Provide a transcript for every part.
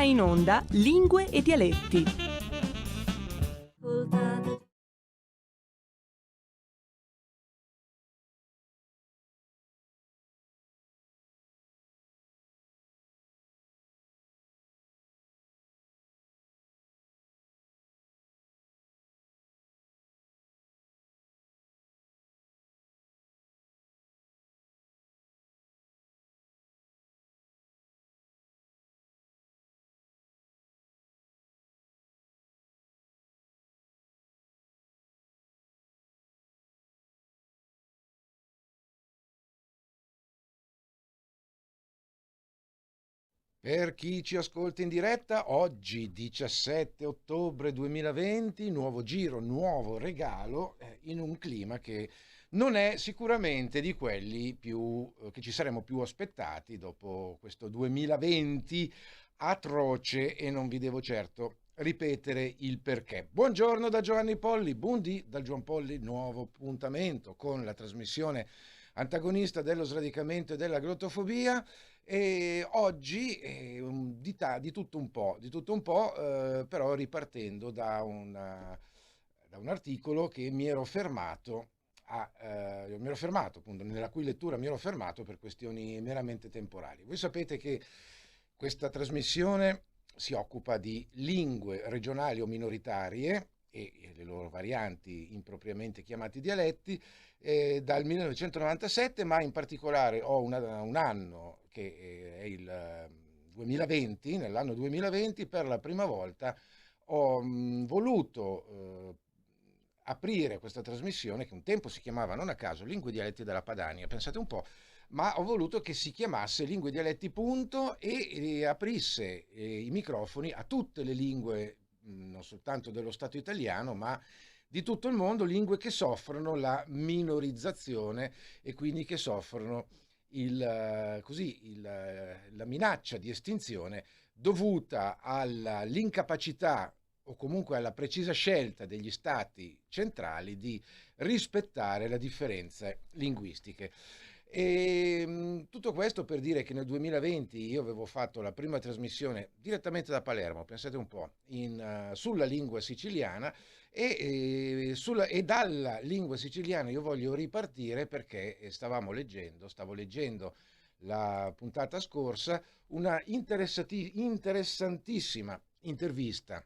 Va in onda Lingue e Dialetti. Per chi ci ascolta in diretta, oggi 17 ottobre 2020, nuovo giro, nuovo regalo, in un clima che non è sicuramente di quelli che ci saremmo più aspettati dopo questo 2020 atroce, e non vi devo certo ripetere il perché. Buongiorno da Giovanni Polli, buondì dal Giovanni Polli, nuovo appuntamento con la trasmissione antagonista dello sradicamento e della glottofobia. E oggi di tutto un po', però ripartendo da un articolo che mi ero fermato appunto, nella cui lettura mi ero fermato per questioni meramente temporali. Voi sapete che questa trasmissione si occupa di lingue regionali o minoritarie e le loro varianti impropriamente chiamati dialetti, dal 1997, ma in particolare ho un anno che è il 2020. Nell'anno 2020 per la prima volta ho voluto aprire questa trasmissione che un tempo si chiamava, non a caso, Lingue e Dialetti della Padania, pensate un po', ma ho voluto che si chiamasse Lingue e Dialetti punto e aprisse i microfoni a tutte le lingue, non soltanto dello Stato italiano, ma di tutto il mondo, lingue che soffrono la minorizzazione e quindi che soffrono la minaccia di estinzione dovuta all'incapacità o comunque alla precisa scelta degli stati centrali di rispettare le differenze linguistiche. E tutto questo per dire che nel 2020 io avevo fatto la prima trasmissione direttamente da Palermo, pensate un po', sulla lingua siciliana, e dalla lingua siciliana io voglio ripartire perché stavo leggendo la puntata scorsa una interessantissima intervista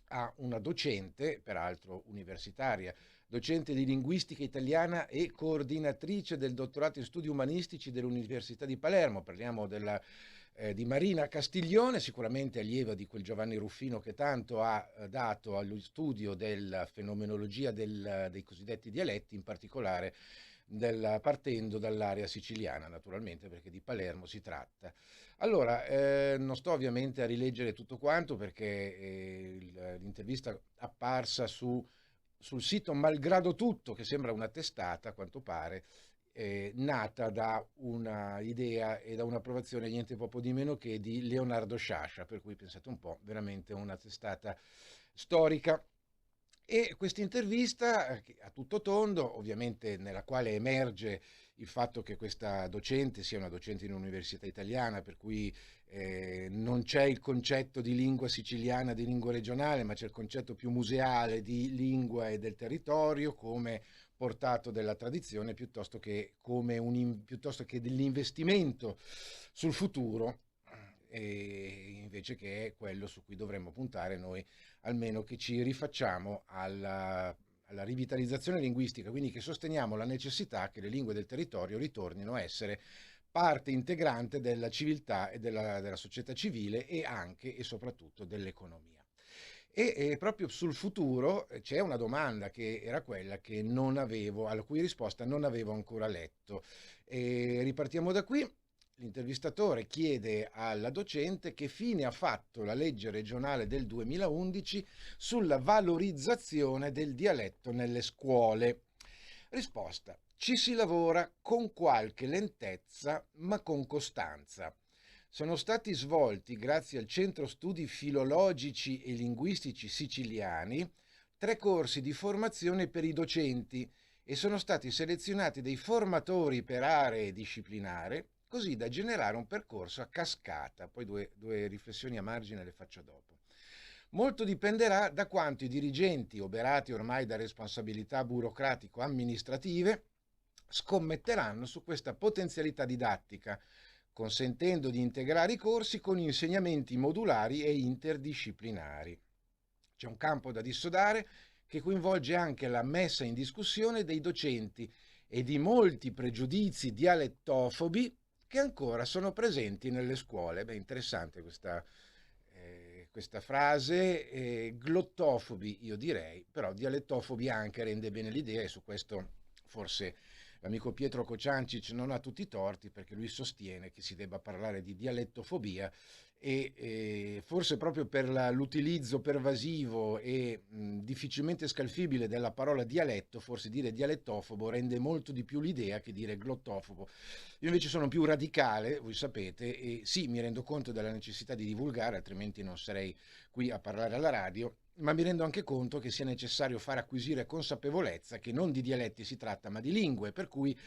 a una docente, peraltro universitaria, docente di linguistica italiana e coordinatrice del dottorato in studi umanistici dell'Università di Palermo. Parliamo di Marina Castiglione, sicuramente allieva di quel Giovanni Ruffino che tanto ha dato allo studio della fenomenologia dei cosiddetti dialetti, in particolare partendo dall'area siciliana, naturalmente, perché di Palermo si tratta. Allora, non sto ovviamente a rileggere tutto quanto perché l'intervista apparsa sul sito Malgrado Tutto, che sembra una testata, a quanto pare, nata da una idea e da un'approvazione niente poco di meno che di Leonardo Sciascia, per cui pensate un po', veramente una testata storica. E questa intervista a tutto tondo, ovviamente nella quale emerge il fatto che questa docente sia una docente in un'università italiana, per cui non c'è il concetto di lingua siciliana, di lingua regionale, ma c'è il concetto più museale di lingua e del territorio come portato della tradizione, piuttosto che dell'investimento sul futuro, invece che è quello su cui dovremmo puntare noi, almeno che ci rifacciamo alla rivitalizzazione linguistica, quindi che sosteniamo la necessità che le lingue del territorio ritornino a essere parte integrante della civiltà e della società civile e anche e soprattutto dell'economia. E proprio sul futuro c'è una domanda che era quella che alla cui risposta non avevo ancora letto. E ripartiamo da qui. L'intervistatore chiede alla docente che fine ha fatto la legge regionale del 2011 sulla valorizzazione del dialetto nelle scuole. Risposta: ci si lavora con qualche lentezza ma con costanza. Sono stati svolti, grazie al Centro Studi Filologici e Linguistici Siciliani, 3 corsi di formazione per i docenti e sono stati selezionati dei formatori per aree disciplinari così da generare un percorso a cascata. Poi due riflessioni a margine le faccio dopo. Molto dipenderà da quanto i dirigenti, oberati ormai da responsabilità burocratico-amministrative, scommetteranno su questa potenzialità didattica, consentendo di integrare i corsi con insegnamenti modulari e interdisciplinari. C'è un campo da dissodare che coinvolge anche la messa in discussione dei docenti e di molti pregiudizi dialettofobi che ancora sono presenti nelle scuole. Beh, interessante questa frase, glottofobi io direi, però dialettofobi anche rende bene l'idea, e su questo forse l'amico Pietro Kociancic non ha tutti i torti, perché lui sostiene che si debba parlare di dialettofobia e forse proprio per l'utilizzo pervasivo e difficilmente scalfibile della parola dialetto, forse dire dialettofobo rende molto di più l'idea che dire glottofobo. Io invece sono più radicale, voi sapete, e sì, mi rendo conto della necessità di divulgare, altrimenti non sarei qui a parlare alla radio, ma mi rendo anche conto che sia necessario far acquisire consapevolezza che non di dialetti si tratta, ma di lingue, per cui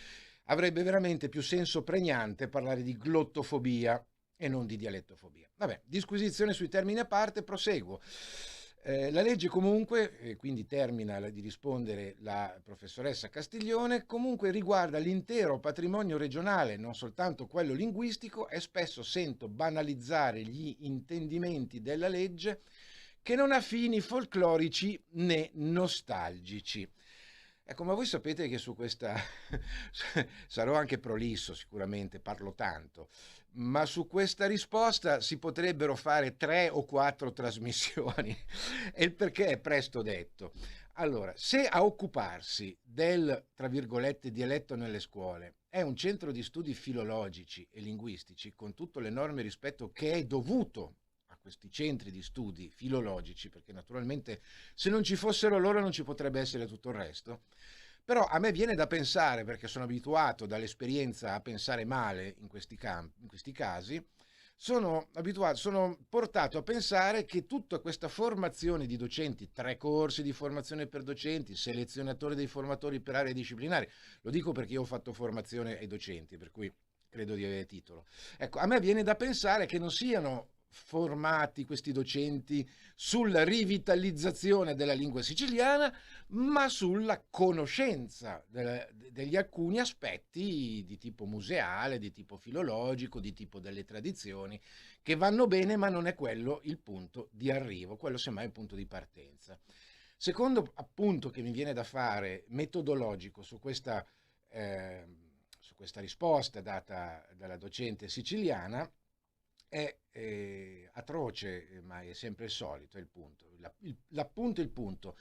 avrebbe veramente più senso pregnante parlare di glottofobia e non di dialettofobia. Vabbè, disquisizione sui termini a parte, proseguo. La legge comunque, quindi termina di rispondere la professoressa Castiglione, comunque riguarda l'intero patrimonio regionale, non soltanto quello linguistico, e spesso sento banalizzare gli intendimenti della legge che non ha fini folclorici né nostalgici. Ecco, ma voi sapete che su questa sarò anche prolisso sicuramente, parlo tanto, ma su questa risposta si potrebbero fare 3 o 4 trasmissioni e il perché è presto detto. Allora, se a occuparsi del, tra virgolette, dialetto nelle scuole è un centro di studi filologici e linguistici, con tutto l'enorme rispetto che è dovuto a questi centri di studi filologici, perché naturalmente se non ci fossero loro non ci potrebbe essere tutto il resto, però a me viene da pensare, perché sono abituato dall'esperienza a pensare male in questi casi, sono portato a pensare che tutta questa formazione di docenti, 3 corsi di formazione per docenti, selezionatore dei formatori per aree disciplinari, lo dico perché io ho fatto formazione ai docenti, per cui credo di avere titolo. Ecco, a me viene da pensare che non siano formati questi docenti sulla rivitalizzazione della lingua siciliana, ma sulla conoscenza degli alcuni aspetti di tipo museale, di tipo filologico, di tipo delle tradizioni, che vanno bene, ma non è quello il punto di arrivo, quello semmai è il punto di partenza. Secondo appunto che mi viene da fare metodologico su questa risposta data dalla docente siciliana è atroce, ma è sempre il solito, è il punto. L'appunto è il punto.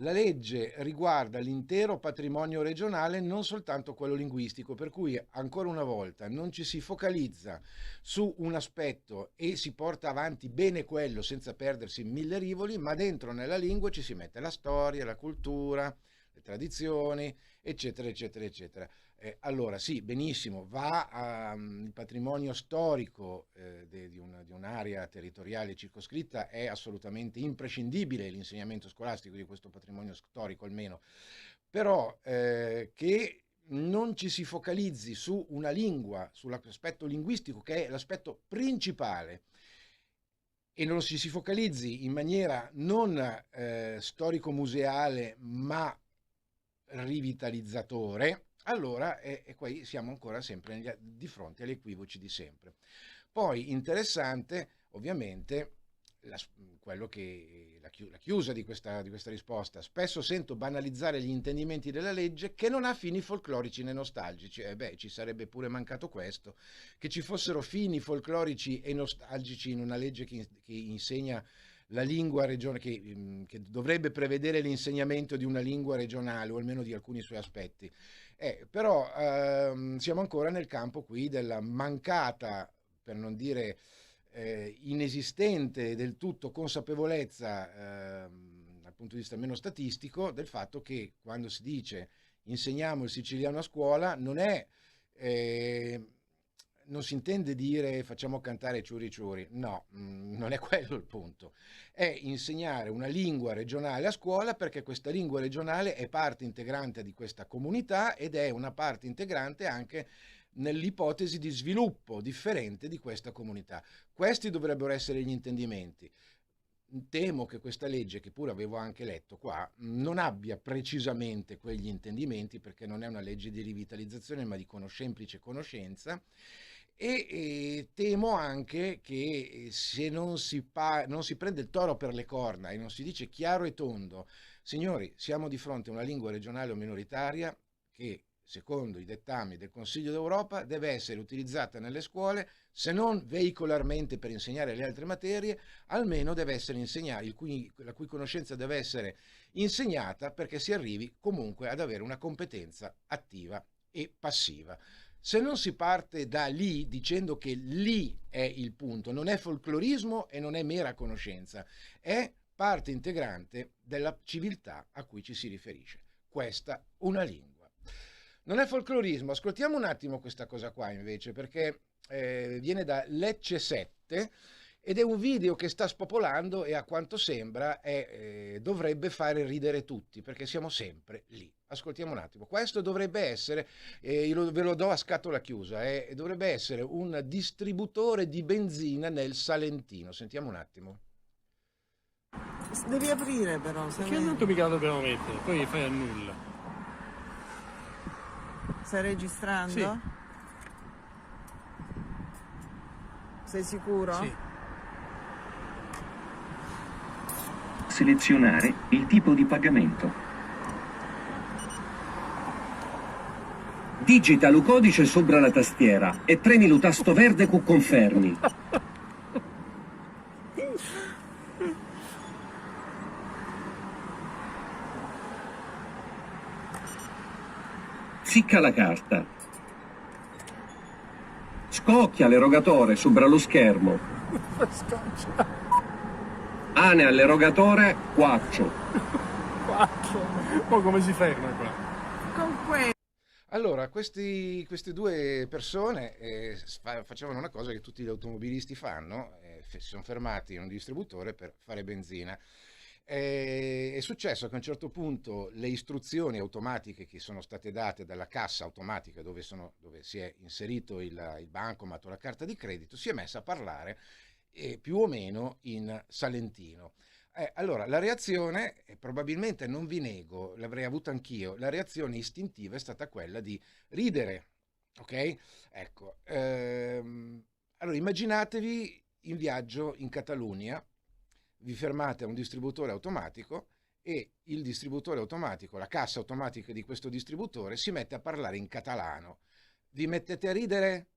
La legge riguarda l'intero patrimonio regionale, non soltanto quello linguistico, per cui ancora una volta non ci si focalizza su un aspetto e si porta avanti bene quello senza perdersi in 1000 rivoli, ma dentro nella lingua ci si mette la storia, la cultura, le tradizioni, eccetera, eccetera, eccetera. Allora sì, benissimo, il patrimonio storico di un'area territoriale circoscritta è assolutamente imprescindibile, l'insegnamento scolastico di questo patrimonio storico almeno, però che non ci si focalizzi su una lingua, sull'aspetto linguistico che è l'aspetto principale, e non si focalizzi in maniera non storico-museale ma rivitalizzatore, allora qui siamo ancora sempre di fronte agli equivoci di sempre. Poi interessante ovviamente quello che la chiusa di questa risposta: spesso sento banalizzare gli intendimenti della legge che non ha fini folclorici né nostalgici. Ci sarebbe pure mancato questo, che ci fossero fini folclorici e nostalgici in una legge che insegna la lingua regionale, che dovrebbe prevedere l'insegnamento di una lingua regionale o almeno di alcuni suoi aspetti. Però siamo ancora nel campo qui della mancata, per non dire inesistente del tutto, consapevolezza dal punto di vista meno statistico del fatto che quando si dice insegniamo il siciliano a scuola non si intende dire facciamo cantare ciuri ciuri, no, non è quello il punto. È insegnare una lingua regionale a scuola, perché questa lingua regionale è parte integrante di questa comunità ed è una parte integrante anche nell'ipotesi di sviluppo differente di questa comunità. Questi dovrebbero essere gli intendimenti. Temo che questa legge, che pure avevo anche letto qua, non abbia precisamente quegli intendimenti, perché non è una legge di rivitalizzazione ma di semplice conoscenza, e temo anche che se non si prende il toro per le corna e non si dice chiaro e tondo: signori, siamo di fronte a una lingua regionale o minoritaria che, secondo i dettami del Consiglio d'Europa, deve essere utilizzata nelle scuole, se non veicolarmente per insegnare le altre materie, almeno deve essere insegnata, la cui conoscenza deve essere insegnata, perché si arrivi comunque ad avere una competenza attiva e passiva. Se non si parte da lì, dicendo che lì è il punto, non è folclorismo e non è mera conoscenza, è parte integrante della civiltà a cui ci si riferisce. Questa una lingua. Non è folclorismo. Ascoltiamo un attimo questa cosa qua invece, perché viene da Lecce 7 ed è un video che sta spopolando e a quanto sembra dovrebbe fare ridere tutti, perché siamo sempre lì. Ascoltiamo un attimo. Questo dovrebbe essere, ve lo do a scatola chiusa, dovrebbe essere un distributore di benzina nel Salentino. Sentiamo un attimo. Devi aprire però. Che tanto mica la dobbiamo mettere, poi fai a nulla. Stai registrando? Sì. Sei sicuro? Sì. Selezionare il tipo di pagamento. Digita il codice sopra la tastiera e premi il tasto verde con confermi. Ficca la carta. Scocchia l'erogatore sopra lo schermo. Ane all'erogatore 4. Ma come si ferma qua? Con questo. Allora, queste due persone facevano una cosa che tutti gli automobilisti fanno, si sono fermati in un distributore per fare benzina. È successo che a un certo punto le istruzioni automatiche che sono state date dalla cassa automatica dove si è inserito il bancomat o la carta di credito si è messa a parlare più o meno in salentino. Allora, la reazione, probabilmente non vi nego, l'avrei avuta anch'io, la reazione istintiva è stata quella di ridere, ok? Ecco, allora immaginatevi in viaggio in Catalunya, vi fermate a un distributore automatico e il distributore automatico, la cassa automatica di questo distributore si mette a parlare in catalano. Vi mettete a ridere?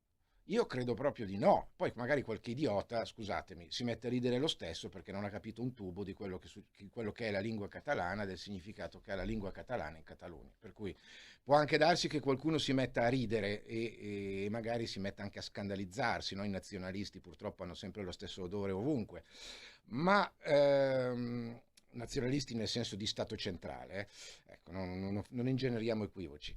Io credo proprio di no. Poi magari qualche idiota, scusatemi, si mette a ridere lo stesso perché non ha capito un tubo di quello che è la lingua catalana, del significato che ha la lingua catalana in Catalogna. Per cui può anche darsi che qualcuno si metta a ridere e magari si metta anche a scandalizzarsi, no? I nazionalisti purtroppo hanno sempre lo stesso odore ovunque. Ma nazionalisti nel senso di Stato centrale, ecco, non ingeneriamo equivoci.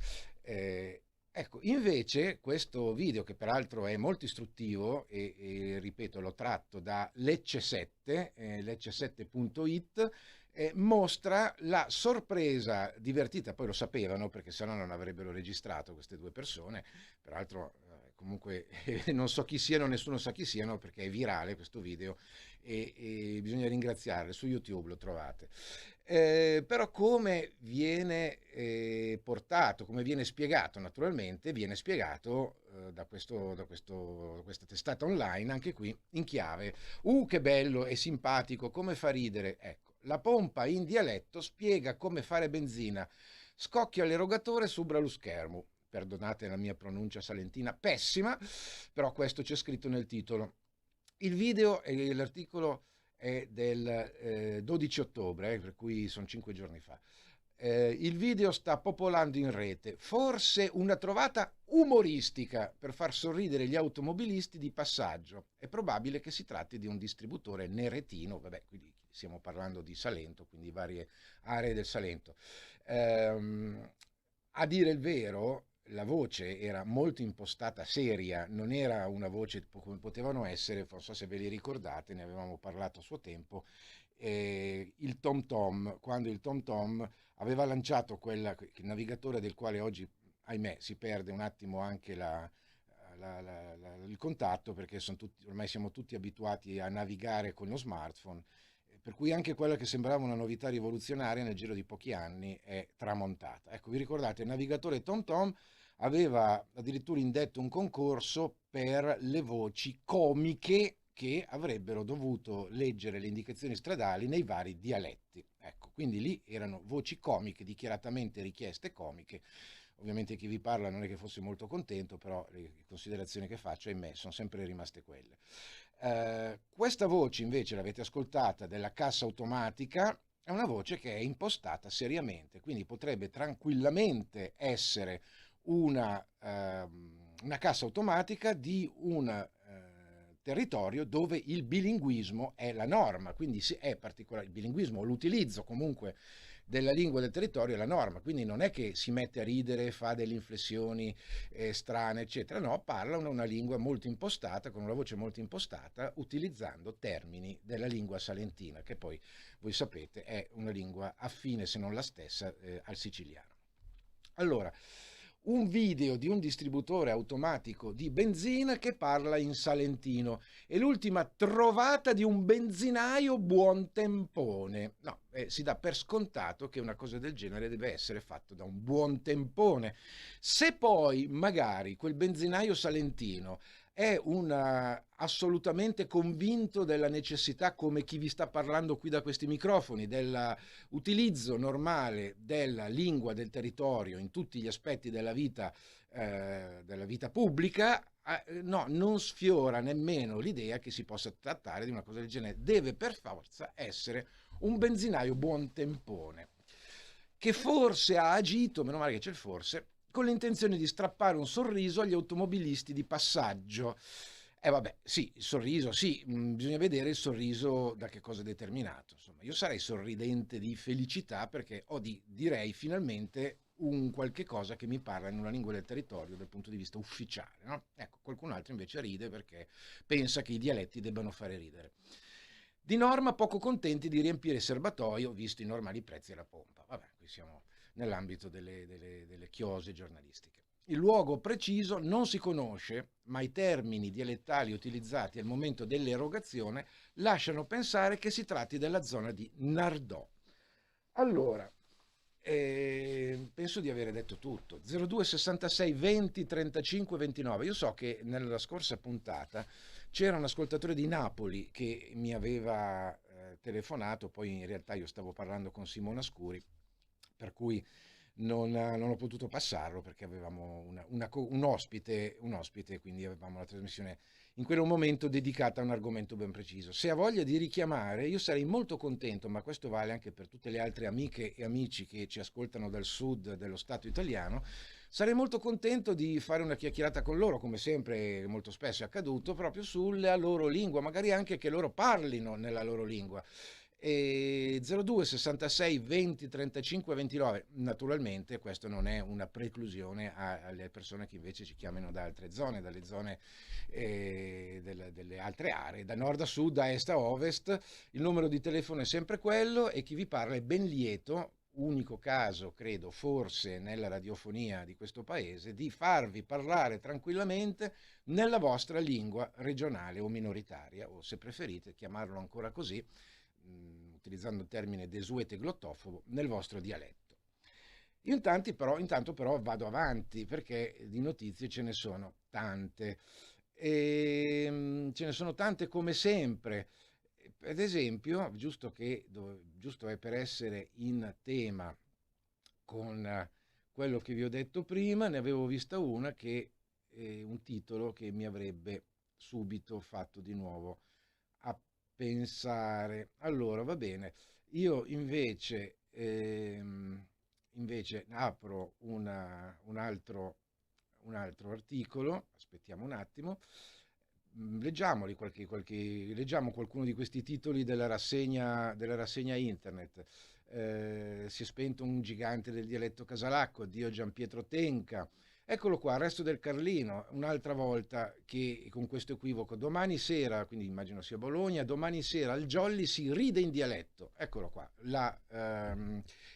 Ecco, invece questo video, che peraltro è molto istruttivo e ripeto, l'ho tratto da Lecce 7, lecce7.it, mostra la sorpresa divertita, poi lo sapevano perché sennò non avrebbero registrato queste due persone, peraltro comunque non so chi siano, nessuno sa chi siano perché è virale questo video e bisogna ringraziarle, su YouTube lo trovate. Però come viene portato, come viene spiegato, naturalmente viene spiegato da questa testata online, anche qui in chiave che bello e simpatico, come fa ridere. Ecco, la pompa in dialetto spiega come fare benzina, scocchia l'erogatore sopra lo schermo. Perdonate la mia pronuncia salentina pessima, però questo c'è scritto nel titolo. Il video e l'articolo è del 12 ottobre, per cui sono 5 giorni fa. Il video sta popolando in rete, forse una trovata umoristica per far sorridere gli automobilisti di passaggio. È probabile che si tratti di un distributore neretino, vabbè, quindi stiamo parlando di Salento, quindi varie aree del Salento. A dire il vero, la voce era molto impostata seria, non era una voce come potevano essere, non so se ve li ricordate, ne avevamo parlato a suo tempo, il TomTom, quando il TomTom aveva lanciato il navigatore del quale oggi, ahimè, si perde un attimo anche il contatto, perché ormai siamo tutti abituati a navigare con lo smartphone, per cui anche quella che sembrava una novità rivoluzionaria nel giro di pochi anni è tramontata. Ecco, vi ricordate, il navigatore TomTom aveva addirittura indetto un concorso per le voci comiche che avrebbero dovuto leggere le indicazioni stradali nei vari dialetti. Ecco, quindi lì erano voci comiche, dichiaratamente richieste comiche. Ovviamente chi vi parla non è che fosse molto contento, però le considerazioni che faccio, ahimè, sono sempre rimaste quelle. Questa voce invece, l'avete ascoltata, della cassa automatica, è una voce che è impostata seriamente, quindi potrebbe tranquillamente essere una cassa automatica di un territorio dove il bilinguismo è la norma, quindi è particolare, il bilinguismo, l'utilizzo comunque della lingua del territorio è la norma, quindi non è che si mette a ridere, fa delle inflessioni strane, eccetera, no, parla una lingua molto impostata, con una voce molto impostata, utilizzando termini della lingua salentina, che poi, voi sapete, è una lingua affine, se non la stessa, al siciliano. Allora, un video di un distributore automatico di benzina che parla in salentino e l'ultima trovata di un benzinaio buontempone. No, si dà per scontato che una cosa del genere deve essere fatta da un buontempone. Se poi magari quel benzinaio salentino è assolutamente convinto della necessità, come chi vi sta parlando qui da questi microfoni, dell'utilizzo normale della lingua del territorio in tutti gli aspetti della vita pubblica, no, non sfiora nemmeno l'idea che si possa trattare di una cosa del genere. Deve per forza essere un benzinaio buontempone, che forse ha agito, meno male che c'è il forse, con l'intenzione di strappare un sorriso agli automobilisti di passaggio. Vabbè, sì, il sorriso, sì, bisogna vedere il sorriso da che cosa è determinato. Insomma, io sarei sorridente di felicità perché direi finalmente un qualche cosa che mi parla in una lingua del territorio dal punto di vista ufficiale, no? Ecco, qualcun altro invece ride perché pensa che i dialetti debbano fare ridere. Di norma poco contenti di riempire il serbatoio visto i normali prezzi alla pompa. Vabbè, qui siamo nell'ambito delle chiose giornalistiche. Il luogo preciso non si conosce, ma i termini dialettali utilizzati al momento dell'erogazione lasciano pensare che si tratti della zona di Nardò. Allora, penso di avere detto tutto. 02 66 20 35 29. Io so che nella scorsa puntata c'era un ascoltatore di Napoli che mi aveva telefonato, poi in realtà io stavo parlando con Simona Scuri, per cui non ho potuto passarlo perché avevamo un ospite, quindi avevamo la trasmissione in quel momento dedicata a un argomento ben preciso. Se ha voglia di richiamare, io sarei molto contento, ma questo vale anche per tutte le altre amiche e amici che ci ascoltano dal sud dello Stato italiano, sarei molto contento di fare una chiacchierata con loro, come sempre molto spesso è accaduto, proprio sulla loro lingua, magari anche che loro parlino nella loro lingua. 02 66 20 35 29. Naturalmente questo non è una preclusione alle persone che invece ci chiamano da altre zone, dalle zone delle altre aree, da nord a sud, da est a ovest. Il numero di telefono è sempre quello e chi vi parla è ben lieto, unico caso credo forse nella radiofonia di questo paese, di farvi parlare tranquillamente nella vostra lingua regionale o minoritaria, o se preferite chiamarlo ancora così, utilizzando il termine desuete glottofobo, nel vostro dialetto. Io intanto però vado avanti perché di notizie ce ne sono tante, e ce ne sono tante come sempre. Ad esempio, giusto è per essere in tema con quello che vi ho detto prima, ne avevo vista una che un titolo che mi avrebbe subito fatto di nuovo a pensare. Allora, va bene, io invece apro un altro articolo, aspettiamo un attimo, leggiamo qualcuno di questi titoli della rassegna internet. Si è spento un gigante del dialetto casalacco, addio Gianpietro Tenca. Eccolo qua, il resto del Carlino, un'altra volta che con questo equivoco, domani sera, quindi immagino sia Bologna, domani sera al Jolly si ride in dialetto. Eccolo qua, la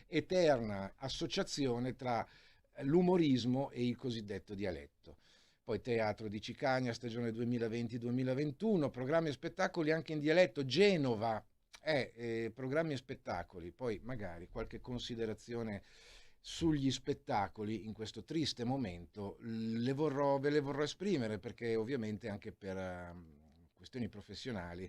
eterna associazione tra l'umorismo e il cosiddetto dialetto. poi Teatro di Cicagna, stagione 2020-2021, programmi e spettacoli anche in dialetto, Genova, programmi e spettacoli, poi magari qualche considerazione sugli spettacoli in questo triste momento ve le vorrò esprimere, perché ovviamente anche per questioni professionali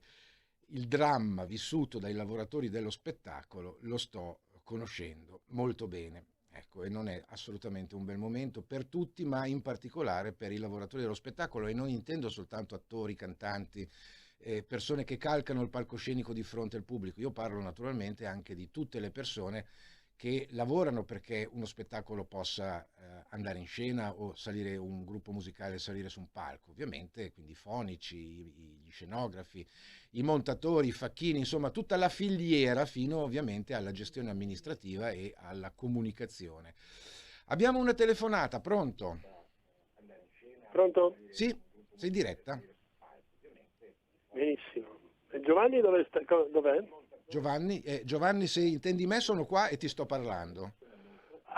il dramma vissuto dai lavoratori dello spettacolo lo sto conoscendo molto bene. Ecco, e non è assolutamente un bel momento per tutti, ma in particolare per i lavoratori dello spettacolo, e non intendo soltanto attori, cantanti, persone che calcano il palcoscenico di fronte al pubblico. Io parlo naturalmente anche di tutte le persone che lavorano perché uno spettacolo possa andare in scena, o salire un gruppo musicale, salire su un palco, ovviamente, quindi i fonici, gli scenografi, i montatori, i facchini, insomma tutta la filiera, fino ovviamente alla gestione amministrativa e alla comunicazione. Abbiamo una telefonata, pronto? Pronto? Sì, sei in diretta? Benissimo. Giovanni dov'è? Giovanni, se intendi me, sono qua e ti sto parlando.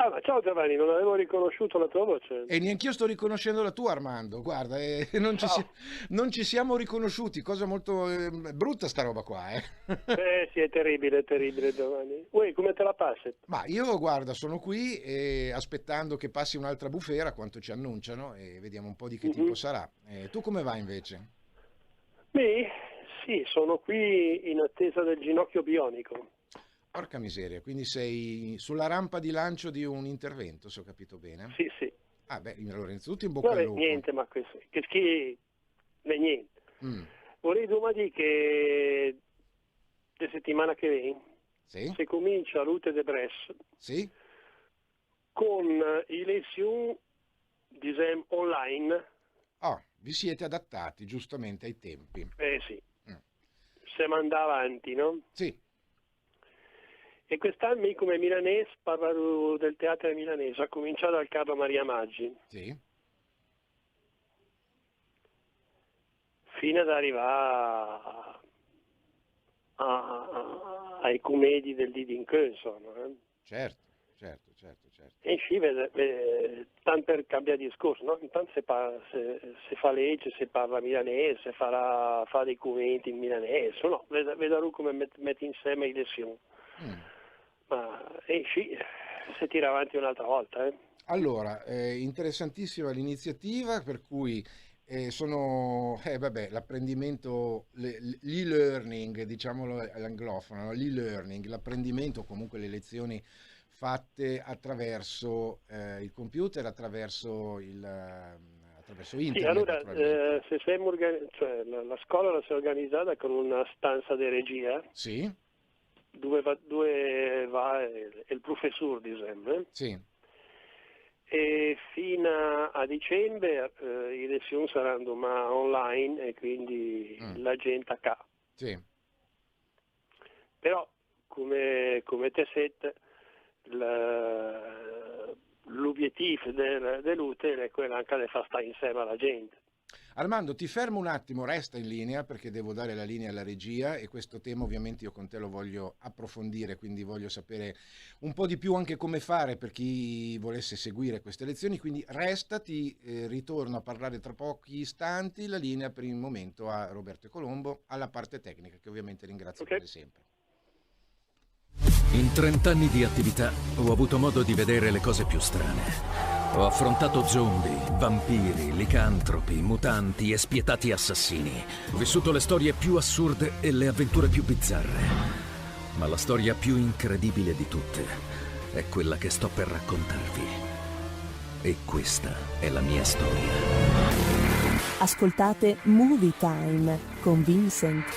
Ah, ma ciao Giovanni, non avevo riconosciuto la tua voce. E neanch'io sto riconoscendo la tua, Armando, guarda, non ci siamo riconosciuti, cosa molto brutta sta roba qua, Sì, è terribile Giovanni. Uè, come te la passi? Ma io, guarda, sono qui aspettando che passi un'altra bufera, quanto ci annunciano, e vediamo un po' di che tipo sarà. Tu come vai invece? Beh, sì, sono qui in attesa del ginocchio bionico. Porca miseria, quindi sei sulla rampa di lancio di un intervento, se ho capito bene? Sì, sì. Ah beh, allora innanzitutto in bocca al lupo. Niente, ma questo, niente. Vorrei domani che la settimana che viene, sì? se comincia l'Ute de Bres, sì? con le lezioni, diciamo, online. Vi siete adattati giustamente ai tempi. Sì. Se manda avanti, no? Sì. E quest'anno io come milanese parlo del teatro milanese, ha cominciato dal Carlo Maria Maggi. Sì. Fino ad arrivare ai commedi del Didinchè, insomma. Certo. E sì, tanto per cambiare discorso, no? Intanto se fa legge, se parla milanese, fa dei commenti in milanese, no? Vedo come mette insieme le lezioni. Ma sì, si tira avanti un'altra volta. Allora, interessantissima l'iniziativa, per cui l'apprendimento, l'e-learning, diciamolo all'anglofono, l'e-learning, l'apprendimento, comunque le lezioni fatte attraverso il computer, attraverso internet. Sì, allora, la scuola si è organizzata con una stanza di regia. Sì. Dove va il professore, diciamo. Sì. E fino a dicembre le lezioni saranno ma online e quindi la gente a casa. Sì. Però come te set l'obiettivo dell'utile è quello anche di far stare insieme alla gente. Armando, ti fermo un attimo, resta in linea perché devo dare la linea alla regia, e questo tema ovviamente io con te lo voglio approfondire, quindi voglio sapere un po' di più anche come fare per chi volesse seguire queste lezioni, quindi resta, ti ritorno a parlare tra pochi istanti. La linea per il momento a Roberto e Colombo, alla parte tecnica, che ovviamente ringrazio come sempre. In 30 anni di attività ho avuto modo di vedere le cose più strane. Ho affrontato zombie, vampiri, licantropi, mutanti e spietati assassini. Ho vissuto le storie più assurde e le avventure più bizzarre. Ma la storia più incredibile di tutte è quella che sto per raccontarvi. E questa è la mia storia. Ascoltate Movie Time con Vincent.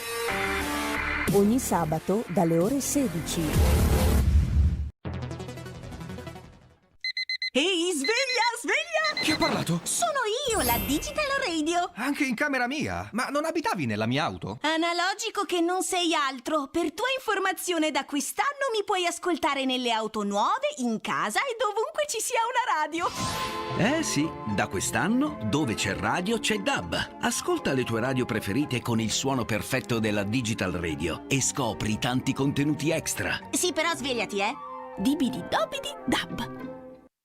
Ogni sabato dalle ore 16. Ehi, sveglia! Chi ha parlato? Sono io, la Digital Radio. Anche in camera mia? Ma non abitavi nella mia auto? Analogico che non sei altro. Per tua informazione, da quest'anno mi puoi ascoltare nelle auto nuove, in casa e dovunque ci sia una radio. Sì, da quest'anno, dove c'è radio, c'è DAB. Ascolta le tue radio preferite con il suono perfetto della Digital Radio e scopri tanti contenuti extra. Sì, però svegliati, Dibidi dobidi dab.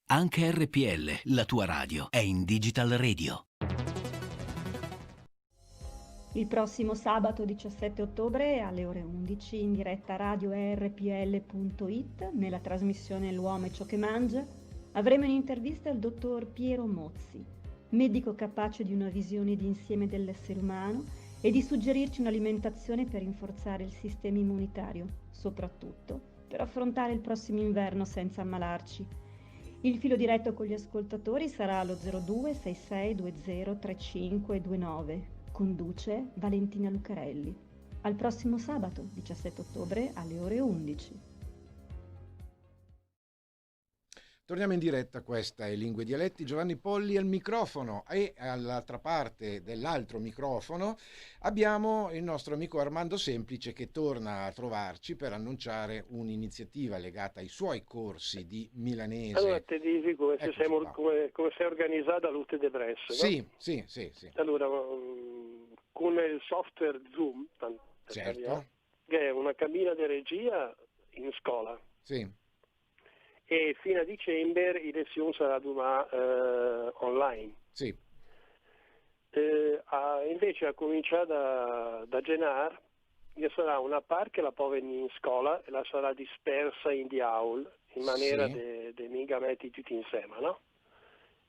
Anche RPL, la tua radio, è in Digital Radio. Il prossimo sabato 17 ottobre alle ore 11 in diretta radio rpl.it nella trasmissione L'uomo e ciò che mangia avremo in intervista il dottor Piero Mozzi, medico capace di una visione d'insieme dell'essere umano e di suggerirci un'alimentazione per rinforzare il sistema immunitario, soprattutto per affrontare il prossimo inverno senza ammalarci. Il filo diretto con gli ascoltatori sarà allo 02 6620 3529. Conduce Valentina Lucarelli. Al prossimo sabato, 17 ottobre, alle ore 11. Torniamo in diretta, questa è Lingue e Dialetti, Giovanni Polli al microfono e all'altra parte dell'altro microfono abbiamo il nostro amico Armando Semplice che torna a trovarci per annunciare un'iniziativa legata ai suoi corsi di milanese. Allora te dici come sei organizzata l'Ute de Bresse, sì, no? Sì. Allora, con il software Zoom, Certo. che è una cabina di regia in scuola. Sì. E fino a dicembre le lezioni saranno online. Sì. Invece a cominciare da gennaio ci sarà una parte che la può venire in scuola e la sarà dispersa in di aule in maniera di mica metti tutti insieme, no?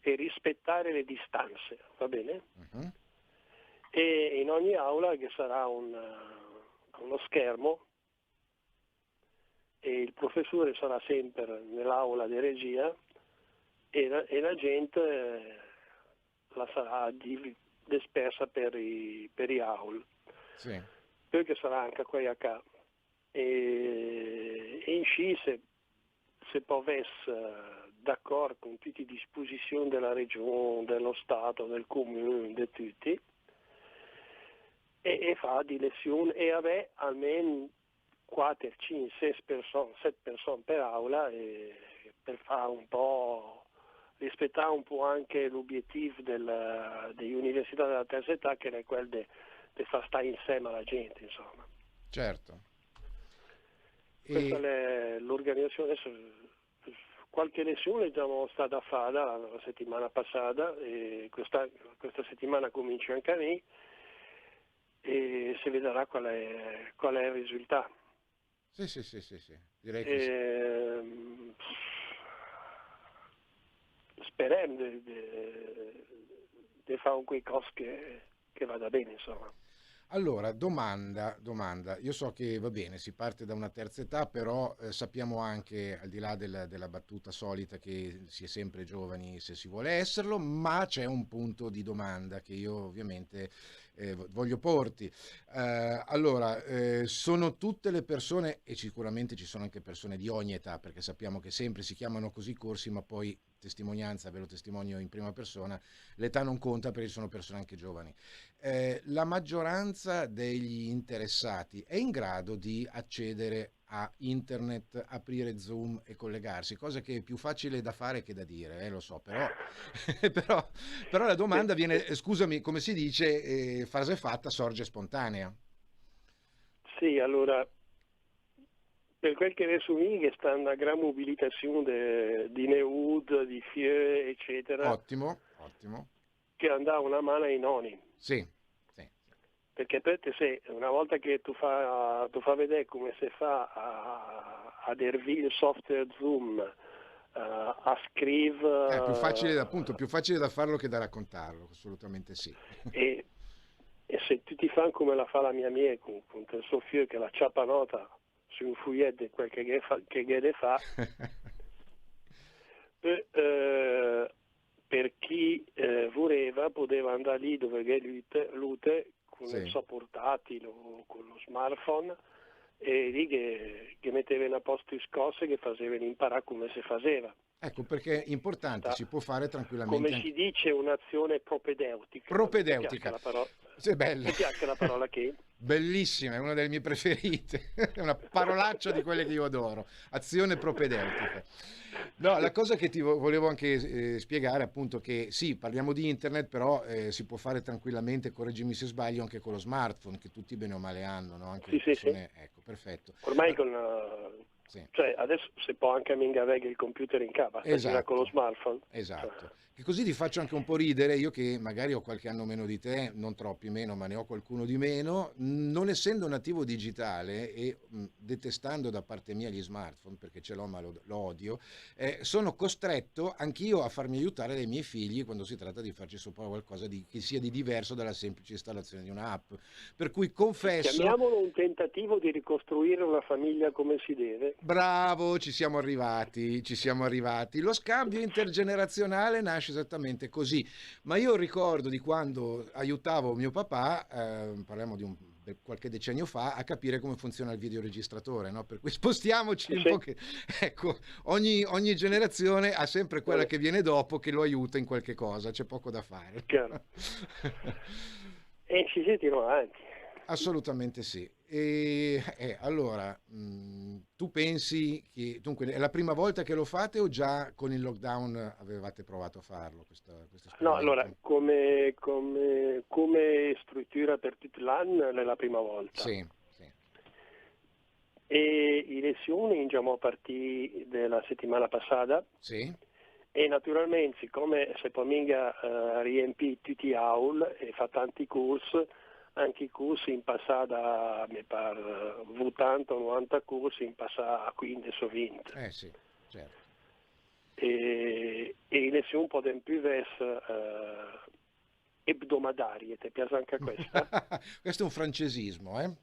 E rispettare le distanze, va bene? Uh-huh. E in ogni aula che sarà uno schermo e il professore sarà sempre nell'aula di regia e la gente la sarà dispersa per i aul. Sì. Perché sarà anche qui a capo. E in sci se può essere d'accordo con tutte le disposizioni della regione, dello Stato, del comune, di tutti, e fa di lezioni e avere almeno 4, 5, 6 persone, 7 persone per aula per fare un po', rispettare un po' anche l'obiettivo delle università della terza età che è quello di far stare insieme alla gente, insomma. Certo. Questa è l'organizzazione. Adesso, qualche lezione già stata fatta la settimana passata e questa settimana comincia anche a me e si vedrà qual è il risultato. Sì. Direi che speriamo di fare un qualcosa che vada bene, insomma. Allora, domanda. Io so che va bene, si parte da una terza età, però sappiamo anche, al di là della battuta solita, che si è sempre giovani se si vuole esserlo, ma c'è un punto di domanda che io ovviamente voglio porti. Allora, sono tutte le persone, e sicuramente ci sono anche persone di ogni età, perché sappiamo che sempre si chiamano così corsi, ma poi testimonianza, ve lo testimonio in prima persona, l'età non conta perché sono persone anche giovani. La maggioranza degli interessati è in grado di accedere a internet, aprire Zoom e collegarsi, cosa che è più facile da fare che da dire, lo so, però, però la domanda viene, scusami, come si dice, frase fatta sorge spontanea. Sì, allora, per quel che ne so che sta una gran mobilitazione di Neud, di FIE, eccetera. Ottimo. Che andà una mano ai noni. Sì. Perché per te se una volta che tu fa vedere come si fa a dervire il software Zoom, a scrivere... È più facile da farlo che da raccontarlo, assolutamente sì. E se tu ti fai come la fa la mia con il suo figlio che la ciappa nota su un foglietto di quel che fa, per chi voleva poteva andare lì dove è lute con il suo portatile o con lo smartphone e lì che metteva a posto le scosse che facevano imparare come si faceva. Ecco, perché è importante, si può fare tranquillamente. Come si dice, un'azione propedeutica. Propedeutica. Sì, bella. Mi piace la parola che? Bellissima, è una delle mie preferite. È una parolaccia di quelle che io adoro. Azione propedeutica. No, la cosa che ti volevo anche spiegare, appunto, che sì, parliamo di internet, però si può fare tranquillamente, correggimi se sbaglio, anche con lo smartphone, che tutti bene o male hanno, no? Anche le persone... Ecco, perfetto. Ormai sì. Cioè, adesso si può anche mingavegare il computer in capa, Esatto. con lo smartphone. Esatto. Che così ti faccio anche un po' ridere, io che magari ho qualche anno meno di te, non troppi meno, ma ne ho qualcuno di meno, non essendo nativo digitale e detestando da parte mia gli smartphone, perché ce l'ho ma lo odio, sono costretto anch'io a farmi aiutare dai miei figli quando si tratta di farci sopra qualcosa che sia di diverso dalla semplice installazione di un'app. Per cui confesso... Chiamiamolo un tentativo di ricostruire una famiglia come si deve. Bravo, ci siamo arrivati, ci siamo arrivati. Lo scambio intergenerazionale nasce esattamente così, ma io ricordo di quando aiutavo mio papà, parliamo di qualche decennio fa, a capire come funziona il videoregistratore, no? Per cui spostiamoci un po' che, ecco, ogni generazione ha sempre quella che viene dopo che lo aiuta in qualche cosa, c'è poco da fare. Chiaro. E ci si tira avanti. Assolutamente sì. E allora, tu pensi che dunque è la prima volta che lo fate o già con il lockdown avevate provato a farlo? No, allora, come struttura per tutto l'anno è la prima volta. Sì. E le lezioni siamo partiti della settimana passata. Sì. E naturalmente, siccome se Pominga riempì tutti gli aul e fa tanti corsi, anche i corsi in passata, mi pare, 80 o 90 corsi in passata a 15 o 20. Sì, certo. E le lezioni un po' più ebdomadarie, ti piace anche questa? Questo è un francesismo,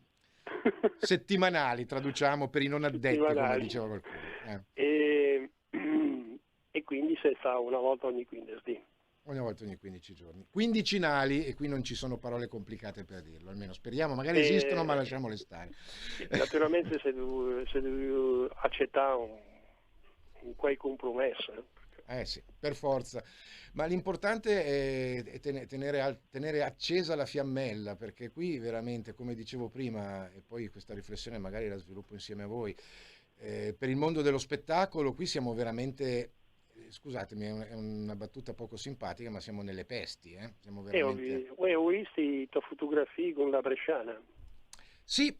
settimanali, traduciamo per i non addetti, come diceva qualcuno. E quindi si fa una volta ogni 15 giorni. Una volta ogni 15 giorni. Quindicinali, e qui non ci sono parole complicate per dirlo, almeno speriamo, magari esistono, ma lasciamole stare. Naturalmente se devi accettare un quel compromesso. Sì, per forza. Ma l'importante è tenere accesa la fiammella, perché qui veramente, come dicevo prima, e poi questa riflessione magari la sviluppo insieme a voi, per il mondo dello spettacolo qui siamo veramente... Scusatemi, è una battuta poco simpatica, ma siamo nelle pesti, Siamo veramente... Ho visto le tue fotografie con la bresciana. Sì,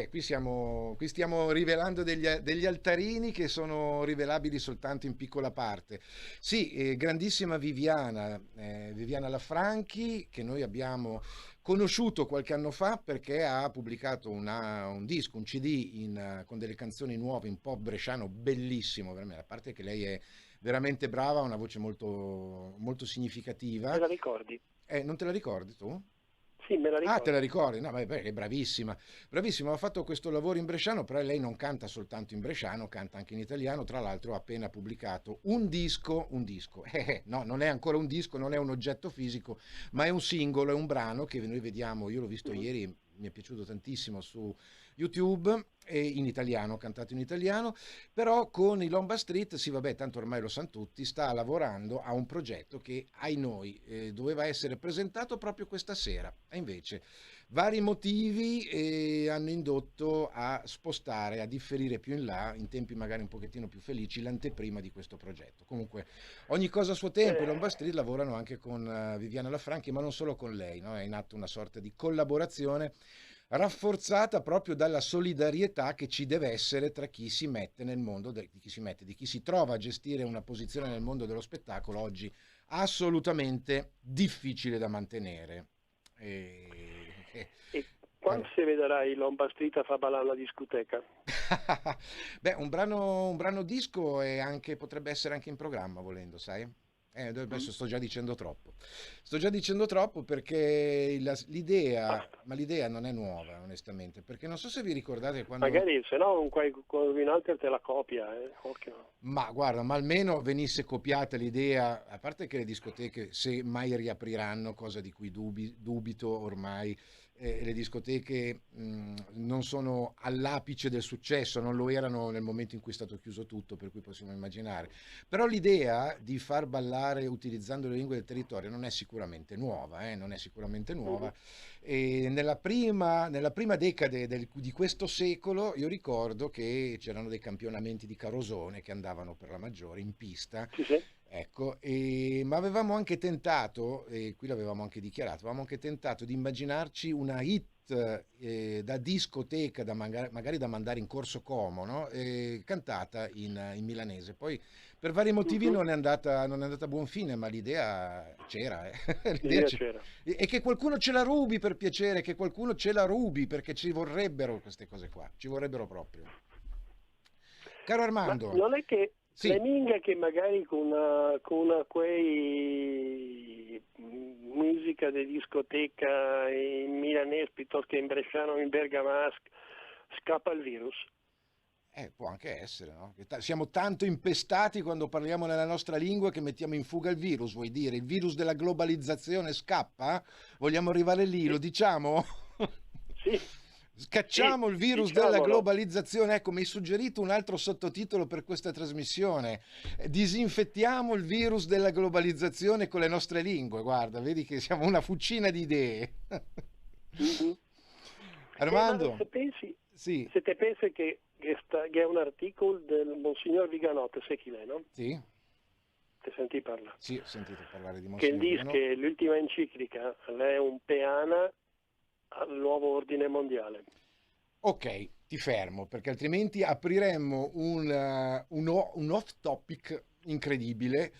qui stiamo rivelando degli altarini che sono rivelabili soltanto in piccola parte. Sì, grandissima Viviana Lafranchi, che noi abbiamo conosciuto qualche anno fa perché ha pubblicato un disco, un CD con delle canzoni nuove in pop bresciano bellissimo, veramente, a parte che lei è veramente brava, ha una voce molto, molto significativa. Me la ricordi? Non te la ricordi tu? Sì, me la ricordo. Te la ricordi? No, è bravissima. Bravissima, ha fatto questo lavoro in bresciano, però lei non canta soltanto in bresciano, canta anche in italiano. Tra l'altro ha appena pubblicato un disco. No, non è ancora un disco, non è un oggetto fisico, ma è un singolo, è un brano che noi vediamo, io l'ho visto ieri, mi è piaciuto tantissimo su YouTube, e in italiano, cantato in italiano, però con i Lomba Street, sì vabbè, tanto ormai lo sanno tutti, sta lavorando a un progetto che ai noi doveva essere presentato proprio questa sera, e invece vari motivi hanno indotto a spostare, a differire più in là, in tempi magari un pochettino più felici, l'anteprima di questo progetto. Comunque ogni cosa a suo tempo. I Lomba Street lavorano anche con Viviana Lafranchi, ma non solo con lei, no? È in atto una sorta di collaborazione rafforzata proprio dalla solidarietà che ci deve essere tra chi si mette nel mondo, di chi si trova a gestire una posizione nel mondo dello spettacolo oggi assolutamente difficile da mantenere. E quando si vedrà il Lomba Street a far ballare la discoteca? Un brano disco potrebbe essere anche in programma, volendo, sai? Adesso sto già dicendo troppo perché l'idea non è nuova, onestamente, perché non so se vi ricordate quando... Magari se no qualcun altro te la copia, occhio. Ma guarda, ma almeno venisse copiata l'idea, a parte che le discoteche, se mai riapriranno, cosa di cui dubito ormai, le discoteche non sono all'apice del successo, non lo erano nel momento in cui è stato chiuso tutto, per cui possiamo immaginare. Però l'idea di far ballare utilizzando le lingue del territorio non è sicuramente nuova, E nella prima decade di questo secolo io ricordo che c'erano dei campionamenti di carosone che andavano per la maggiore in pista. Sì. Ecco, ma avevamo anche tentato, e qui l'avevamo anche dichiarato, avevamo anche tentato di immaginarci una hit hit da discoteca, magari da mandare in corso Como, no? Cantata in milanese. Poi per vari motivi non è andata a buon fine, ma l'idea c'era. L'idea c'era. E che qualcuno ce la rubi, per piacere, che qualcuno ce la rubi, perché ci vorrebbero queste cose qua, ci vorrebbero proprio. Caro Armando. Ma non è che sì. le minga che magari con una quei musica di discoteca in milanese piuttosto che in bresciano o in bergamasco scappa il virus? Può anche essere, no? Siamo tanto impestati quando parliamo nella nostra lingua che mettiamo in fuga il virus, vuoi dire? Il virus della globalizzazione scappa? Vogliamo arrivare lì, lo diciamo? Sì. Scacciamo il virus della globalizzazione. Ecco, mi hai suggerito un altro sottotitolo per questa trasmissione. Disinfettiamo il virus della globalizzazione con le nostre lingue. Guarda, vedi che siamo una fucina di idee. Armando, se te pensi che è un articolo del Monsignor Viganotte, sai chi è, no? Sì. Ti senti parlare? Sì, ho sentito parlare di Che Monsignor dice Viganotte. che l'ultima enciclica è un peana al nuovo ordine mondiale. Ok, ti fermo, perché altrimenti apriremmo un off topic incredibile.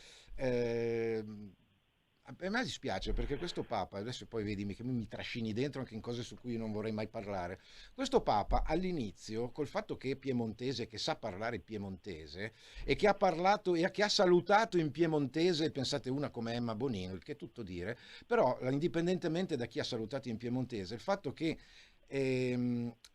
A me dispiace perché questo Papa, adesso poi vedimi che mi trascini dentro anche in cose su cui non vorrei mai parlare. Questo Papa all'inizio, col fatto che è piemontese, che sa parlare piemontese e che ha parlato e che ha salutato in piemontese, pensate una come Emma Bonino, il che è tutto dire, però indipendentemente da chi ha salutato in piemontese, il fatto che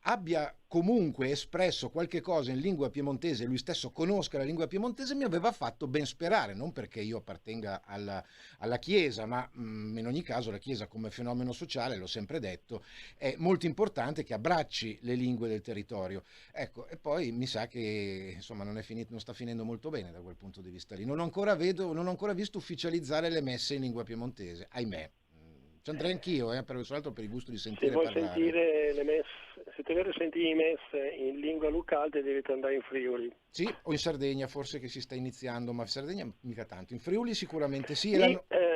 abbia comunque espresso qualche cosa in lingua piemontese, lui stesso conosca la lingua piemontese, mi aveva fatto ben sperare, non perché io appartenga alla Chiesa, ma in ogni caso la Chiesa come fenomeno sociale, l'ho sempre detto, è molto importante che abbracci le lingue del territorio. Ecco, e poi mi sa che insomma non sta finendo molto bene da quel punto di vista lì. Non ho ancora visto ufficializzare le messe in lingua piemontese, ahimè. Ci andrei anch'io, per il gusto di sentire se vuoi parlare. sentire le messe, se ti vuoi sentire le messe in lingua locale devi andare in Friuli. Sì, o in Sardegna forse che si sta iniziando, ma in Sardegna mica tanto. In Friuli sicuramente sì.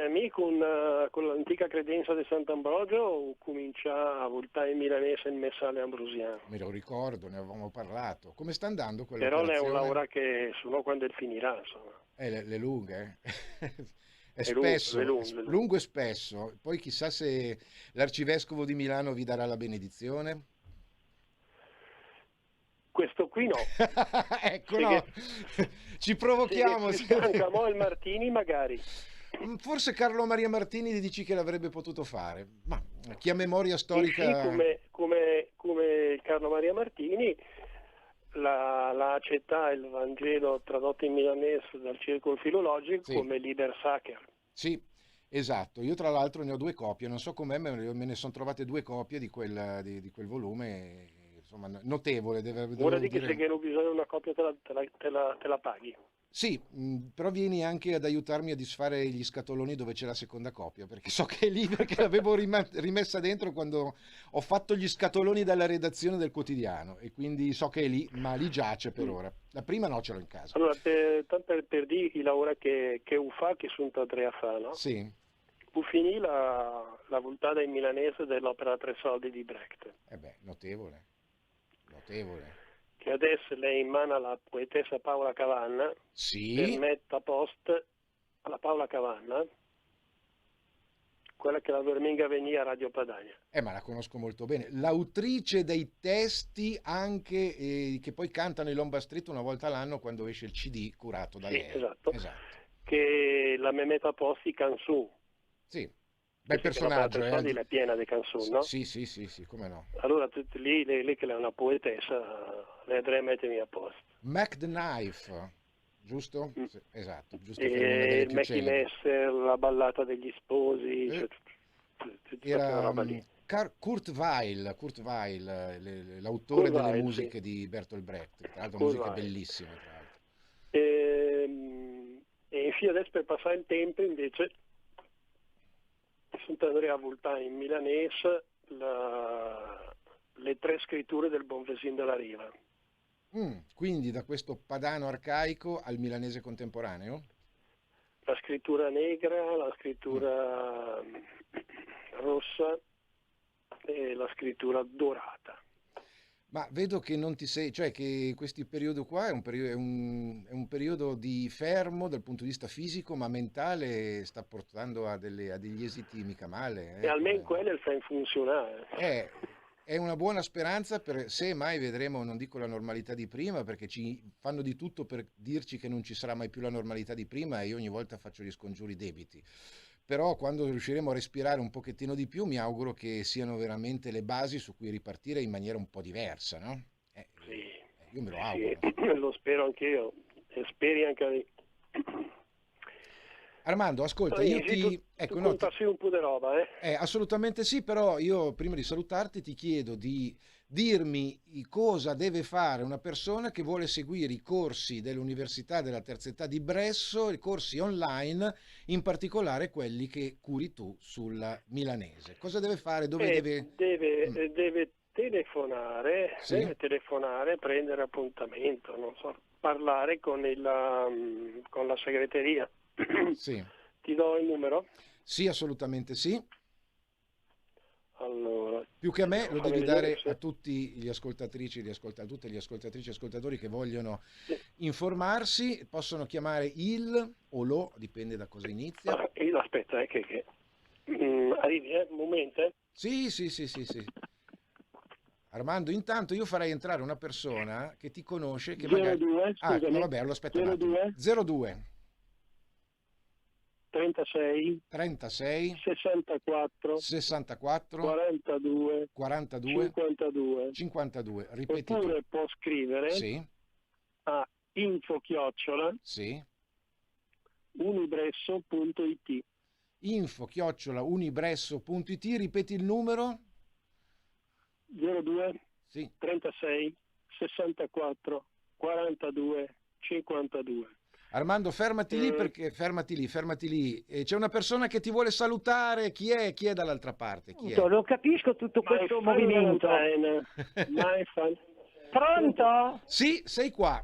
Mi con l'antica credenza di Sant'Ambrogio comincia a voltare in milanese il messale ambrosiano. Me lo ricordo, ne avevamo parlato. Come sta andando quella Però operazione? è un lavoro che solo quando finirà, insomma. Le lunghe, È spesso, lungo e spesso. Poi chissà se l'Arcivescovo di Milano vi darà la benedizione. Questo qui no. Ecco, no. Ci provochiamo. Anche Moel Martini magari. Forse Carlo Maria Martini gli dici che l'avrebbe potuto fare, ma chi ha memoria storica... Sì, come Carlo Maria Martini l'ha accettato il Vangelo tradotto in milanese dal Circolo Filologico come Liber Sacer. Sì, esatto. Io tra l'altro ne ho 2 copie, non so com'è, ma me ne sono trovate 2 copie di quel volume, insomma, notevole. Ora di che se che non bisogna una copia te la paghi. Sì, però vieni anche ad aiutarmi a disfare gli scatoloni dove c'è la seconda copia, perché so che è lì, perché l'avevo rimessa dentro quando ho fatto gli scatoloni dalla redazione del quotidiano, e quindi so che è lì, ma lì giace per ora. La prima no, ce l'ho in casa. Allora, per dire i lavori che fa, che sono 3 a fa, no? Sì. Fu finì la voltata in milanese dell'opera Tre soldi di Brecht. Notevole. Che adesso lei in mano alla poetessa Paola Cavanna, per mettere a post alla Paola Cavanna, quella che la Verminga venia a Radio Padania. Ma la conosco molto bene. L'autrice dei testi anche che poi cantano in Lomba Street una volta all'anno quando esce il CD curato da lei. Esatto. Che la mette a post i canzoni. Sì. Bel personaggio, è piena di canzoni, no? Sì, come no. Allora lì che è una poetessa, le andrei a mettermi a posto. Mac the Knife, giusto? Sì, esatto, giusto. E il Mackie Messer, la ballata degli sposi, era roba lì. Kurt Weill, l'autore delle musiche di Bertolt Brecht, tra l'altro musiche bellissime, tra l'altro. E infine adesso per passare il tempo invece sono andrei a voltare in milanese le 3 scritture del Bonvesin della Riva. Quindi da questo padano arcaico al milanese contemporaneo? La scrittura negra, la scrittura rossa la scrittura dorata. Ma vedo che non ti sei, cioè che questo periodo qua è un periodo di fermo dal punto di vista fisico, ma mentale sta portando a degli esiti mica male. E almeno quello fa funzionare. È una buona speranza per se mai vedremo, non dico la normalità di prima, perché ci fanno di tutto per dirci che non ci sarà mai più la normalità di prima e io ogni volta faccio gli scongiuri debiti. Però quando riusciremo a respirare un pochettino di più, mi auguro che siano veramente le basi su cui ripartire in maniera un po' diversa, no? Sì, io me lo auguro. Sì, lo spero anch'io, e speri anche lì. Armando, ascolta, Sì, io sì, ti... tu contassi un po' di roba, assolutamente sì, però io prima di salutarti ti chiedo di dirmi cosa deve fare una persona che vuole seguire i corsi dell'Università della Terza Età di Bresso, i corsi online, in particolare quelli che curi tu sulla milanese. Cosa deve fare? Dove deve telefonare, Sì. deve telefonare, prendere appuntamento, non so, parlare con la segreteria. Sì. Ti do il numero? Sì, assolutamente sì. Allora, Più che a me lo fammi devi vedere dare se- a tutti gli ascoltatrici, a tutte le ascoltatrici e ascoltatori che vogliono informarsi, possono chiamare il o lo, dipende da cosa inizia. Aspetta, arrivi, un momento. Sì. Armando, intanto io farei entrare una persona che ti conosce, che magari... 02, scusami. no, vabbè, allora aspetta un attimo. 02 36 36 64 64 42 42 52. 52. Ripeti tu. Oppure può scrivere Sì, a sì. info@unibresso.it. info@unibresso.it, ripeti il numero? 02 Sì. 36 64 42 52. Armando, fermati lì perché fermati lì. C'è una persona che ti vuole salutare. Chi è? Chi è dall'altra parte? Chi è? Lo capisco tutto questo movimento. Pronto? Sì, sei qua.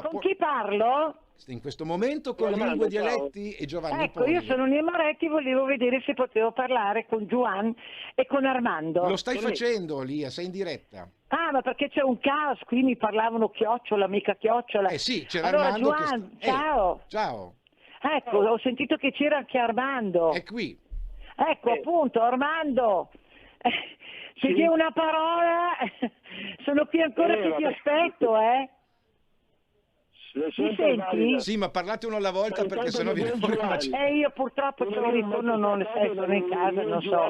Con chi parlo? In questo momento con Armando, Lingue ciao. Dialetti e Giovanni Ecco, io Poggi. sono Nia Moretti, volevo vedere se potevo parlare con Juan e con Armando. Lo stai facendo, Lia, sei in diretta. Ah, ma perché c'è un caos, qui mi parlavano chiocciola, mica chiocciola. Sì, c'era allora, Armando che Juan, ciao. Ciao. Ecco, ho sentito che c'era anche Armando. È qui. Ecco, appunto, Armando. Se c'è una parola, sono qui ancora che ti aspetto, Mi senti? Sì, ma parlate uno alla volta perché sennò viene fuori una... Io purtroppo c'ho un ritorno, non sono in casa, non so.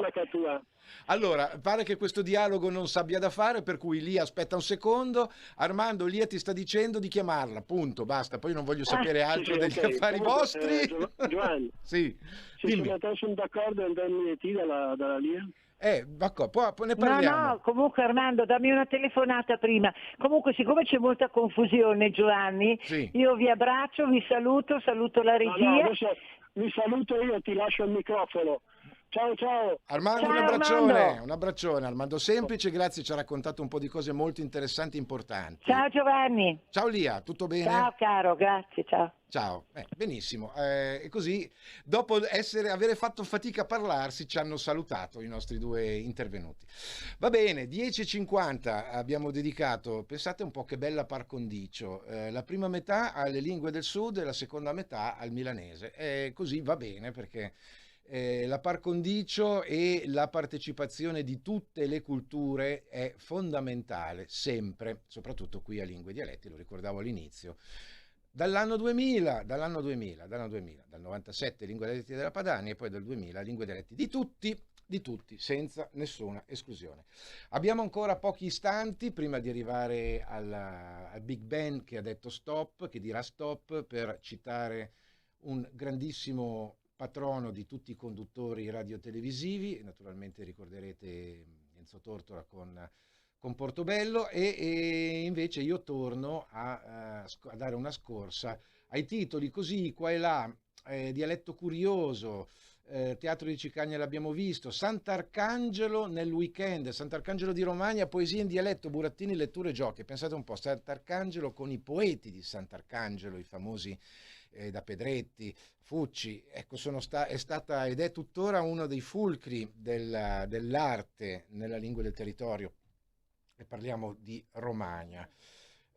Allora, pare che questo dialogo non sabbia da fare, per cui Lia aspetta un secondo. Armando, Lia ti sta dicendo di chiamarla, punto, basta. Poi non voglio sapere altro degli affari vostri. Giovanni, sì, se sono d'accordo in termini di dalla Lia? poi ne parliamo. No, comunque Armando, dammi una telefonata prima. Comunque, siccome c'è molta confusione, Giovanni, Sì. io vi abbraccio, vi saluto la regia. No, adesso mi saluto io, ti lascio il microfono. Ciao. Armando, Ciao, un abbraccione, Armando Semplice, grazie, ci ha raccontato un po' di cose molto interessanti e importanti. Ciao Giovanni. Ciao Lia, tutto bene? Ciao caro, grazie, ciao. Ciao, benissimo. E così, dopo avere fatto fatica a parlarsi, ci hanno salutato i nostri due intervenuti. Va bene, 10:50 abbiamo dedicato, pensate un po' che bella par condicio, la prima metà alle lingue del sud e la seconda metà al milanese. E così va bene perché la par condicio e la partecipazione di tutte le culture è fondamentale, sempre, soprattutto qui a Lingue e Dialetti, lo ricordavo all'inizio. Dal 97 Lingue e Dialetti della Padania e poi dal 2000 Lingue e Dialetti di tutti, senza nessuna esclusione. Abbiamo ancora pochi istanti prima di arrivare al Big Ben che ha detto stop, che dirà stop, per citare un grandissimo patrono di tutti i conduttori radiotelevisivi. Naturalmente ricorderete Enzo Tortora con Portobello e invece io torno a dare una scorsa ai titoli così qua e là, dialetto curioso, Teatro di Cicagna l'abbiamo visto, Sant'Arcangelo nel weekend, Sant'Arcangelo di Romagna, poesie in dialetto, burattini, letture, giochi. Pensate un po', Sant'Arcangelo con i poeti di Sant'Arcangelo, i famosi da Pedretti, Fucci, ecco, è stata ed è tuttora uno dei fulcri dell'arte nella lingua del territorio, e parliamo di Romagna.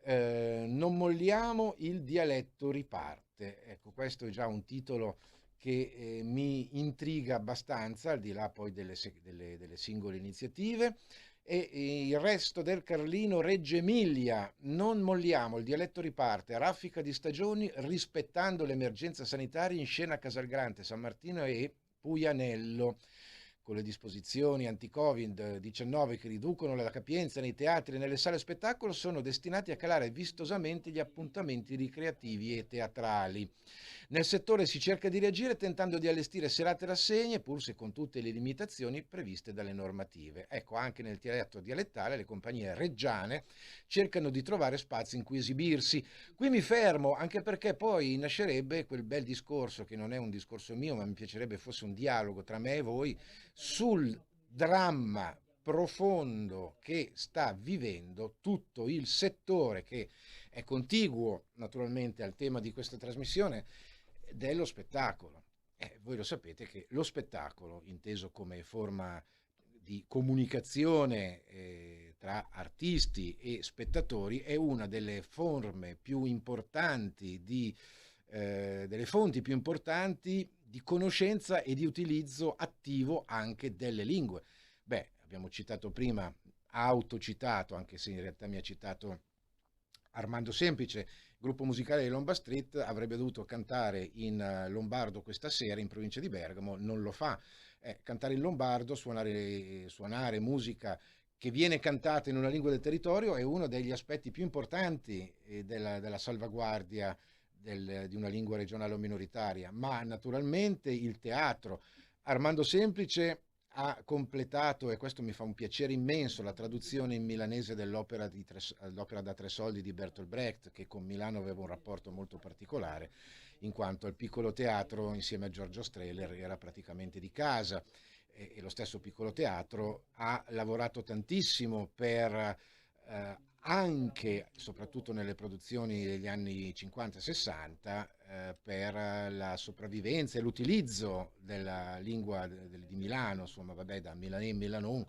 Non molliamo, il dialetto riparte. Ecco, questo è già un titolo che mi intriga abbastanza, al di là poi delle singole iniziative. E il resto del Carlino, Reggio Emilia, non molliamo, il dialetto riparte, a raffica di stagioni, rispettando l'emergenza sanitaria, in scena Casalgrante, San Martino e Puianello, con le disposizioni anti-Covid-19 che riducono la capienza nei teatri e nelle sale spettacolo, sono destinati a calare vistosamente gli appuntamenti ricreativi e teatrali. Nel settore si cerca di reagire tentando di allestire serate rassegne, pur se con tutte le limitazioni previste dalle normative. Ecco, anche nel teatro dialettale le compagnie reggiane cercano di trovare spazi in cui esibirsi. Qui mi fermo, anche perché poi nascerebbe quel bel discorso, che non è un discorso mio, ma mi piacerebbe fosse un dialogo tra me e voi, sul dramma profondo che sta vivendo tutto il settore che è contiguo naturalmente al tema di questa trasmissione, dello spettacolo. Voi lo sapete che lo spettacolo, inteso come forma di comunicazione tra artisti e spettatori, è una delle forme più importanti delle fonti più importanti di conoscenza e di utilizzo attivo anche delle lingue. Abbiamo citato prima, autocitato, anche se in realtà mi ha citato Armando Semplice, gruppo musicale di Lomba Street avrebbe dovuto cantare in lombardo questa sera in provincia di Bergamo, non lo fa. Cantare in lombardo, suonare musica che viene cantata in una lingua del territorio è uno degli aspetti più importanti della salvaguardia di una lingua regionale o minoritaria, ma naturalmente il teatro. Armando Semplice ha completato, e questo mi fa un piacere immenso, la traduzione in milanese dell'opera da tre soldi di Bertolt Brecht, che con Milano aveva un rapporto molto particolare, in quanto al piccolo teatro insieme a Giorgio Strehler era praticamente di casa, e lo stesso piccolo teatro ha lavorato tantissimo per anche, soprattutto nelle produzioni degli anni 50 e 60, per la sopravvivenza e l'utilizzo della lingua di Milano, insomma, da Milano,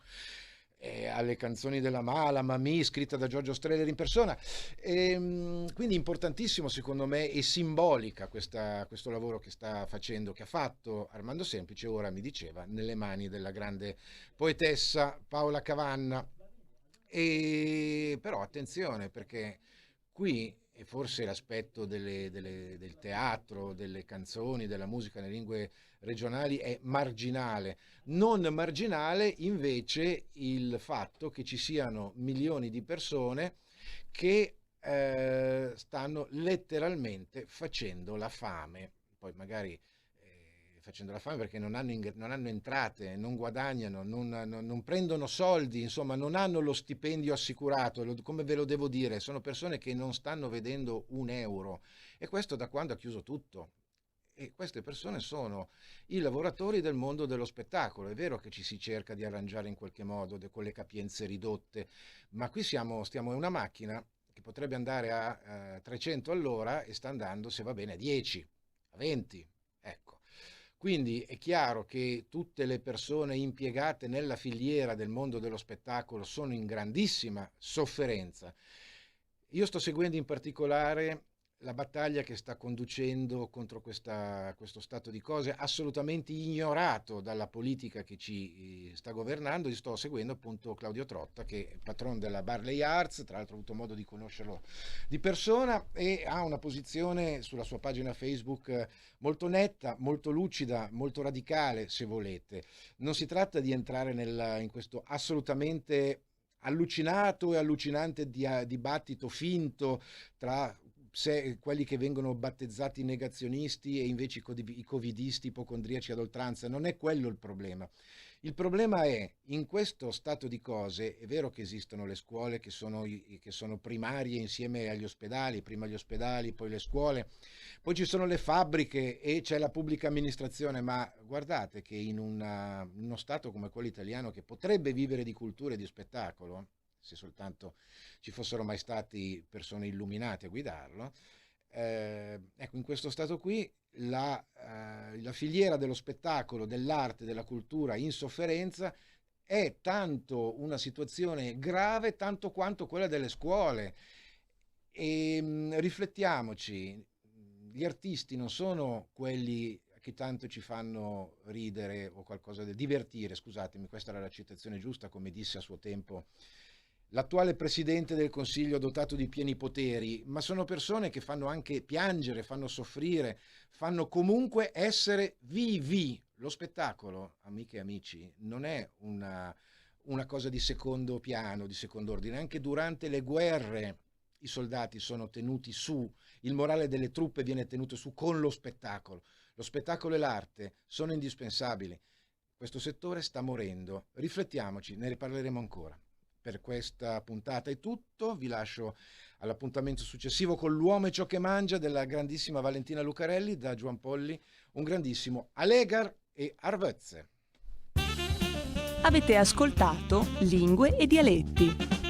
alle canzoni della Mala, Mamì, scritta da Giorgio Strehler in persona. Quindi importantissimo secondo me e simbolica questo lavoro che sta facendo, che ha fatto Armando Semplice, ora mi diceva, nelle mani della grande poetessa Paola Cavanna. Però attenzione, perché qui, e forse l'aspetto del teatro, delle canzoni, della musica nelle lingue regionali è marginale. Non marginale invece il fatto che ci siano milioni di persone che stanno letteralmente facendo la fame. Poi magari facendo la fame perché non hanno entrate, non guadagnano, non prendono soldi, insomma non hanno lo stipendio assicurato. Come ve lo devo dire, sono persone che non stanno vedendo un euro, e questo da quando ha chiuso tutto. E queste persone sono i lavoratori del mondo dello spettacolo. È vero che ci si cerca di arrangiare in qualche modo con le capienze ridotte, ma qui stiamo in una macchina che potrebbe andare a 300 all'ora e sta andando, se va bene, a 10, a 20, ecco. Quindi è chiaro che tutte le persone impiegate nella filiera del mondo dello spettacolo sono in grandissima sofferenza. Io sto seguendo in particolare la battaglia che sta conducendo contro questo stato di cose assolutamente ignorato dalla politica che ci sta governando. Io sto seguendo appunto Claudio Trotta, che è patron della Barley Arts, tra l'altro ho avuto modo di conoscerlo di persona, e ha una posizione sulla sua pagina Facebook molto netta, molto lucida, molto radicale, se volete. Non si tratta di entrare in questo assolutamente allucinato e allucinante dibattito finto tra quelli che vengono battezzati negazionisti e invece i covidisti ipocondriaci ad oltranza. Non è quello il problema. Il problema è, in questo stato di cose, è vero che esistono le scuole che sono primarie insieme agli ospedali, prima gli ospedali, poi le scuole, poi ci sono le fabbriche e c'è la pubblica amministrazione, ma guardate che in uno stato come quello italiano, che potrebbe vivere di cultura e di spettacolo, se soltanto ci fossero mai stati persone illuminate a guidarlo, ecco, in questo stato qui la filiera dello spettacolo, dell'arte, della cultura in sofferenza è tanto una situazione grave tanto quanto quella delle scuole. E riflettiamoci, gli artisti non sono quelli che tanto ci fanno ridere o qualcosa da divertire, scusatemi, questa era la citazione giusta, come disse a suo tempo l'attuale presidente del Consiglio dotato di pieni poteri, ma sono persone che fanno anche piangere, fanno soffrire, fanno comunque essere vivi. Lo spettacolo, amiche e amici, non è una cosa di secondo piano, di secondo ordine. Anche durante le guerre i soldati sono tenuti su, il morale delle truppe viene tenuto su con lo spettacolo. Lo spettacolo e l'arte sono indispensabili. Questo settore sta morendo. Riflettiamoci, ne riparleremo ancora. Per questa puntata è tutto, vi lascio all'appuntamento successivo con L'uomo e ciò che mangia della grandissima Valentina Lucarelli, da Juan Polli, un grandissimo Alegar e Arvezze. Avete ascoltato Lingue e Dialetti.